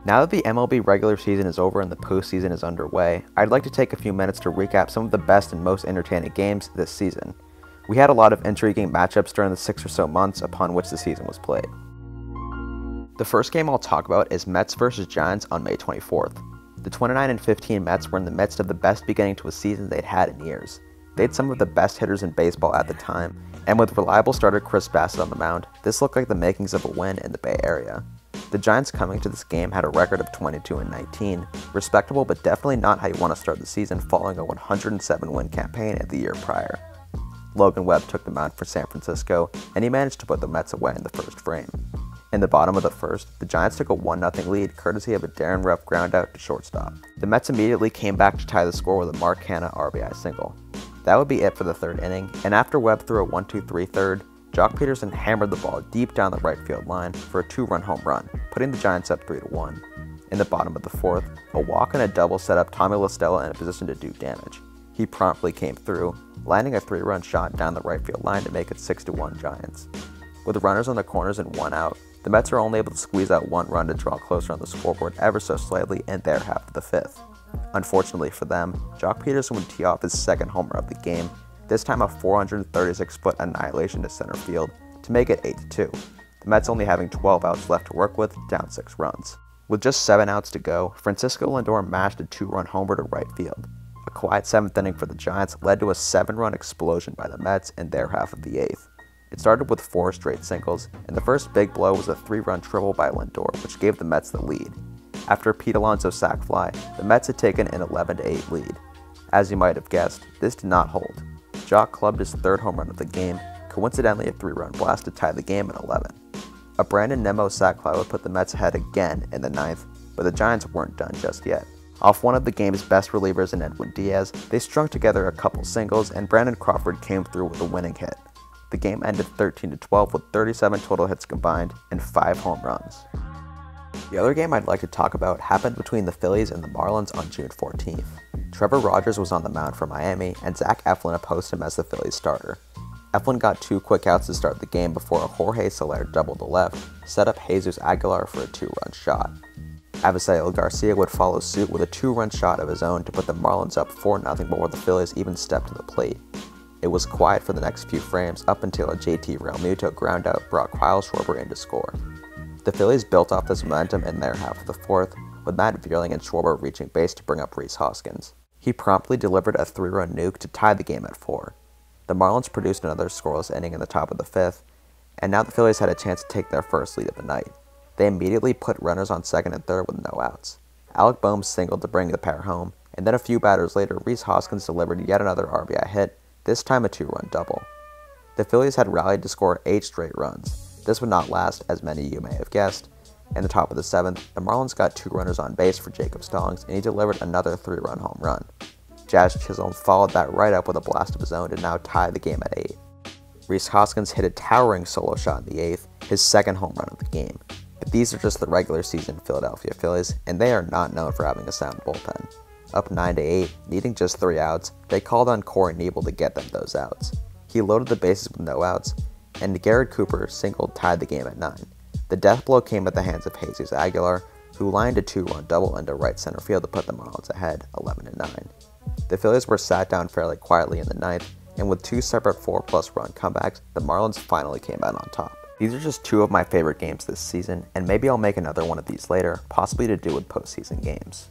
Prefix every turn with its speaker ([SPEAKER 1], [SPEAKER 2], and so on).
[SPEAKER 1] Now that the MLB regular season is over and the postseason is underway, I'd like to take a few minutes to recap some of the best and most entertaining games this season. We had a lot of intriguing matchups during the 6 or so months upon which the season was played. The first game I'll talk about is Mets vs. Giants on May 24th. The 29-15 Mets were in the midst of the best beginning to a season they'd had in years. They had some of the best hitters in baseball at the time, and with reliable starter Chris Bassett on the mound, this looked like the makings of a win in the Bay Area. The Giants coming to this game had a record of 22-19, respectable but definitely not how you want to start the season following a 107-win campaign at the year prior. Logan Webb took the mound for San Francisco, and he managed to put the Mets away in the first frame. In the bottom of the first, the Giants took a 1-0 lead courtesy of a Darren Ruff groundout to shortstop. The Mets immediately came back to tie the score with a Mark Hanna RBI single. That would be it for the third inning, and after Webb threw a 1-2-3 third, Jock Peterson hammered the ball deep down the right field line for a 2-run home run, putting the Giants up 3-1. In the bottom of the fourth, a walk and a double set up Tommy La Stella in a position to do damage. He promptly came through, landing a 3-run shot down the right field line to make it 6-1 Giants. With runners on the corners and 1 out, the Mets are only able to squeeze out 1 run to draw closer on the scoreboard ever so slightly in their half of the fifth. Unfortunately for them, Jock Peterson would tee off his second homer of the game, this time a 436-foot annihilation to center field, to make it 8-2, the Mets only having 12 outs left to work with, down 6 runs. With just 7 outs to go, Francisco Lindor mashed a 2-run homer to right field. A quiet 7th inning for the Giants led to a 7-run explosion by the Mets in their half of the 8th. It started with 4 straight singles, and the first big blow was a 3-run triple by Lindor, which gave the Mets the lead. After a Pete Alonso sac fly, the Mets had taken an 11-8 lead. As you might have guessed, this did not hold. Jock clubbed his 3rd home run of the game, coincidentally a 3-run blast to tie the game at 11. A Brandon Nimmo sac fly would put the Mets ahead again in the 9th, but the Giants weren't done just yet. Off one of the game's best relievers in Edwin Diaz, they strung together a couple singles and Brandon Crawford came through with a winning hit. The game ended 13-12 with 37 total hits combined and 5 home runs. The other game I'd like to talk about happened between the Phillies and the Marlins on June 14th. Trevor Rogers was on the mound for Miami, and Zach Eflin opposed him as the Phillies starter. Eflin got 2 quick outs to start the game before a Jorge Soler double to left set up Jesus Aguilar for a 2-run shot. Avisail Garcia would follow suit with a 2-run shot of his own to put the Marlins up 4-0 before the Phillies even stepped to the plate. It was quiet for the next few frames up until a JT Realmuto groundout brought Kyle Schwarber in to score. The Phillies built off this momentum in their half of the fourth, with Matt Vierling and Schwarber reaching base to bring up Rhys Hoskins. He promptly delivered a 3-run nuke to tie the game at 4. The Marlins produced another scoreless inning in the top of the 5th, and now the Phillies had a chance to take their first lead of the night. They immediately put runners on 2nd and 3rd with no outs. Alec Boehm singled to bring the pair home, and then a few batters later, Rhys Hoskins delivered yet another RBI hit, this time a 2-run double. The Phillies had rallied to score 8 straight runs. This would not last, as many of you may have guessed. In the top of the 7th, the Marlins got 2 runners on base for Jacob Stallings, and he delivered another 3-run home run. Jazz Chisholm followed that right up with a blast of his own to now tie the game at 8. Rhys Hoskins hit a towering solo shot in the 8th, his 2nd home run of the game. But these are just the regular season Philadelphia Phillies, and they are not known for having a sound bullpen. Up 9-8, needing just 3 outs, they called on Corey Knebel to get them those outs. He loaded the bases with no outs, and Garrett Cooper singled tied the game at 9. The death blow came at the hands of Jesus Aguilar, who lined a 2-run double into right center field to put the Marlins ahead, 11-9. The Phillies were sat down fairly quietly in the 9th, and with 2 separate 4+ run comebacks, the Marlins finally came out on top. These are just 2 of my favorite games this season, and maybe I'll make another one of these later, possibly to do with postseason games.